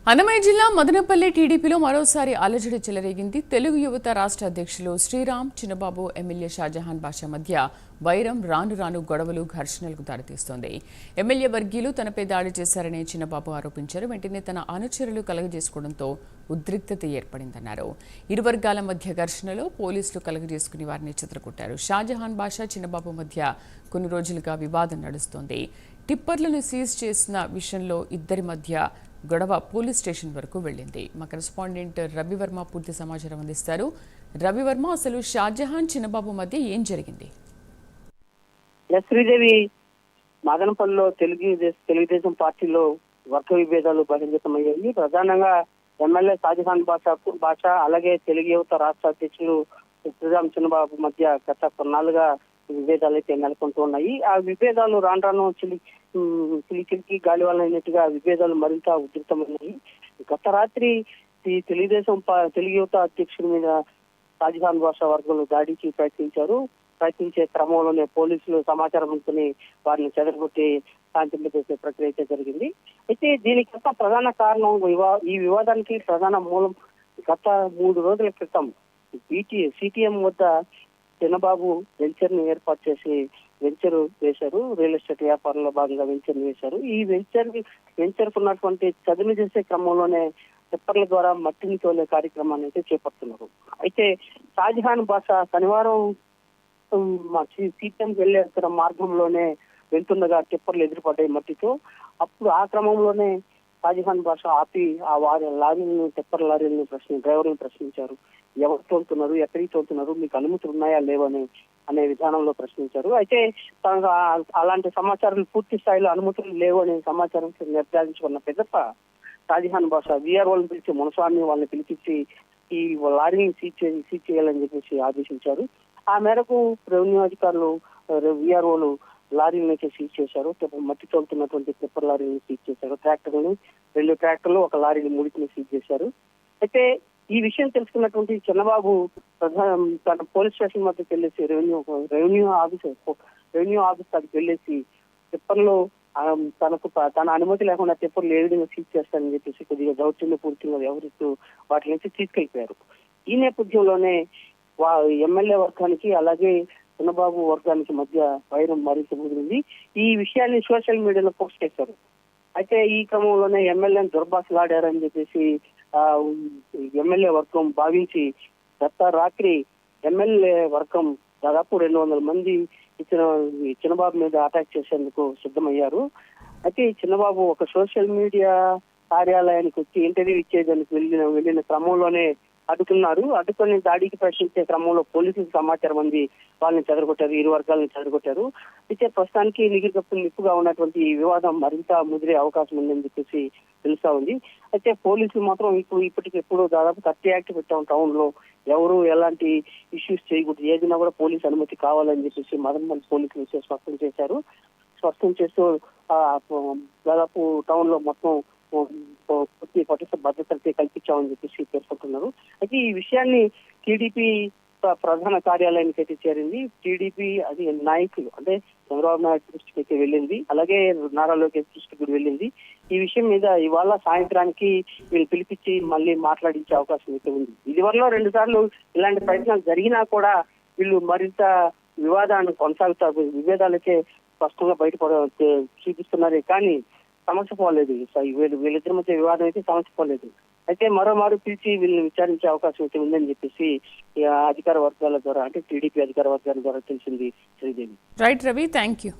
అన్నమయ్య జిల్లా మదనపల్లి టీడీపీలో మరోసారి అలజడి చెలరేగింది. తెలుగు యువత రాష్ట్ర అధ్యక్షులు శ్రీరామ్, చిన్నబాబు ఎమ్మెల్యే షాజహాన్ బాషా మధ్య వైరం రాను రాను గొడవలు, ఘర్షణలకు దారితీస్తోంది. ఎమ్మెల్యే వర్గీయులు తనపై దాడి చేశారని చిన్నబాబు ఆరోపించారు. వెంటనే తన అనుచరులు కలగజేసుకోవడంతో ఉద్రిక్తత ఏర్పడిందన్నారు. ఇరు వర్గాల మధ్య ఘర్షణలో పోలీసులు కలగజేసుకుని వారిని చిత్రకొట్టారు. షాజహాన్ బాషా, చిన్నబాబు మధ్య కొన్ని రోజులుగా వివాదం నడుస్తోంది. టిప్పర్లను సీజ్ చేసిన విషయంలో ఇద్దరి మధ్య గొడవ పోలీస్ స్టేషన్ వరకు వెళ్ళింది. మా కరెస్పాండెంట్ రవివర్మ పూర్తి సమాచారం అందిస్తారు. రవివర్మ, అసలు షాజహాన్, చిన్నబాబు మధ్య ఏం జరిగింది? శ్రీదేవి, మదనపల్లిలో తెలుగుదేశం పార్టీలో వర్గ విభేదాలు బహిర్గతమయ్యాయి. ప్రధానంగా ఎమ్మెల్యే షాజహాన్ బాషా అలాగే తెలుగు యువత రాష్ట్ర అధ్యక్షులు శ్రీరామ్, చిన్నబాబు మధ్య గత కొన్నాళ్ళుగా విభేదాలు అయితే నెలకొంటూ ఉన్నాయి. ఆ విభేదాలు రాను చిలికి గాలివాలైనట్టుగా విభేదాలు మరింత ఉధృతమైనాయి. గత రాత్రి ఈ తెలుగు యువత అధ్యక్షుడి మీద షాజహాన్ బాషా వర్గంలో దాడికి ప్రయత్నించే క్రమంలోనే పోలీసులు సమాచారం అందుకుని వారిని చెదరగొట్టి శాంతింపజేసే ప్రక్రియ అయితే జరిగింది. అయితే దీనికి ప్రధాన కారణం ఈ వివాదానికి ప్రధాన మూలం గత 3 రోజుల క్రితం సిటిఎం వద్ద చిన్నబాబు వెంచర్ ని ఏర్పాటు చేసి వెంచర్ వేశారు. రియల్ ఎస్టేట్ వ్యాపారంలో భాగంగా వెంచర్ వేశారు. ఈ వెంచర్ ఉన్నటువంటి చదును చేసే క్రమంలోనే టిప్పర్ల ద్వారా మట్టిని తోలే కార్యక్రమాన్ని అయితే చేపడుతున్నారు. అయితే షాజహాన్ బాషా శనివారం సిటిఎం వెళ్లే మార్గంలోనే వెళ్తుండగా టిప్పర్లు ఎదురుపడ్డాయి మట్టితో. అప్పుడు ఆ క్రమంలోనే షాజహాన్ బాషా ఆపి ఆ టిప్పర్ లారీలను డ్రైవర్లను ప్రశ్నించారు. ఎవరు తోలుతున్నారు, ఎక్కడికి తోలుతున్నారు, మీకు అనుమతులు ఉన్నాయా లేవని అనే విధానంలో ప్రశ్నించారు. అయితే అలాంటి సమాచారం పూర్తి స్థాయిలో అనుమతులు లేవు అనే సమాచారం నిర్ధారించుకున్న పెద్దప్ప షాజహాన్ బాషా వీఆర్ఓలను పిలిచి మునస్వామి వాళ్ళని పిలిపించి ఈ లారీని సీజ్ చేయాలని చెప్పేసి ఆదేశించారు. ఆ మేరకు రెవెన్యూ అధికారులు వీఆర్ఓలు లారీలను అయితే సీజ్ చేశారు. మట్టి తోలుతున్నటువంటి టిప్పర్ లారీని సీజ్ చేశారు. 2 ట్రాక్టర్లు, ఒక లారీని 3ని సీజ్ చేశారు. అయితే ఈ విషయం తెలుసుకున్నటువంటి చిన్నబాబు తన పోలీస్ స్టేషన్ మధ్యకి వెళ్ళేసి రెవెన్యూ ఆఫీస్ దగ్గరికి వెళ్ళేసి టిప్పర్లో తన అనుమతి లేకుండా టిప్పర్లు ఏ విధంగా సీజ్ చేస్తారని చెప్పేసి కొద్దిగా దౌర్జన్య పూర్తిగా వ్యవహరిస్తూ వాటి నుంచి తీసుకెళ్లిపోయారు. ఈ నేపథ్యంలోనే ఎమ్మెల్యే వర్గానికి అలాగే చిన్నబాబు వర్గానికి మధ్య వైరం మరింత ముదిరింది. ఈ విషయాన్ని సోషల్ మీడియాలో పోస్ట్ చేశారు. అయితే ఈ క్రమంలోనే ఎమ్మెల్యేని దుర్భాషలాడారని చెప్పేసి ఎమ్మెల్యే వర్గం భావించి గత రాత్రి ఎమ్మెల్యే వర్గం దాదాపు 200 మంది చిన్నబాబు మీద అటాక్ చేసేందుకు సిద్ధమయ్యారు. అయితే చిన్నబాబు ఒక సోషల్ మీడియా కార్యాలయానికి వచ్చి ఇంటర్వ్యూ ఇచ్చేదానికి వెళ్ళిన క్రమంలోనే అడ్డుకొని దాడికి ప్రశ్నించే క్రమంలో పోలీసులకు సమాచారం అంది వాళ్ళని చెదరగొట్టారు. ఇరు వర్గాలను చెదరగొట్టారు. అయితే ప్రస్తుతానికి నిప్పుగా ఉన్నటువంటి ఈ వివాదం మరింత ముదిరే అవకాశం ఉందని చెప్పేసి తెలుస్తా ఉంది. అయితే పోలీసులు మాత్రం ఇప్పటికెప్పుడు దాదాపు 30 యాక్ట్ పెట్టాం టౌన్ లో, ఎవరు ఎలాంటి ఇష్యూస్ చేయకూడదు, ఏదైనా కూడా పోలీస్ అనుమతి కావాలని చెప్పేసి మదనపల్లి పోలీసులు స్పష్టం చేస్తూ దాదాపు టౌన్ లో మొత్తం పటిష్ట భద్రత కల్పించామని చెప్పేసి పేర్కొంటున్నారు. అయితే ఈ విషయాన్ని టీడీపీ ప్రధాన కార్యాలయానికి అయితే చేరింది. టీడీపీ అది నాయకులు అంటే చంద్రబాబు నాయుడు దృష్టికి అయితే వెళ్ళింది, అలాగే నారా లోకేష్ దృష్టికి కూడా వెళ్ళింది. ఈ విషయం మీద ఇవాళ సాయంత్రానికి వీళ్ళు పిలిపించి మళ్ళీ మాట్లాడించే అవకాశం అయితే ఉంది. ఇదివరలో 2 సార్లు ఇలాంటి ప్రయత్నాలు జరిగినా కూడా వీళ్ళు మరింత వివాదాన్ని కొనసాగుతారు. విభేదాలకే స్పష్టంగా చూపిస్తున్నారు, కానీ సమస్య పోలేదు. వీళ్ళిద్దరి మధ్య వివాదం అయితే సమస్య పోలేదు. అయితే మరోమారు పిలిచి వీళ్ళని విచారించే అవకాశం అయితే ఉందని చెప్పేసి అధికార వర్గాల ద్వారా అంటే టీడీపీ అధికార వర్గాల ద్వారా తెలిసింది. Sridevi. Right Ravi, thank you.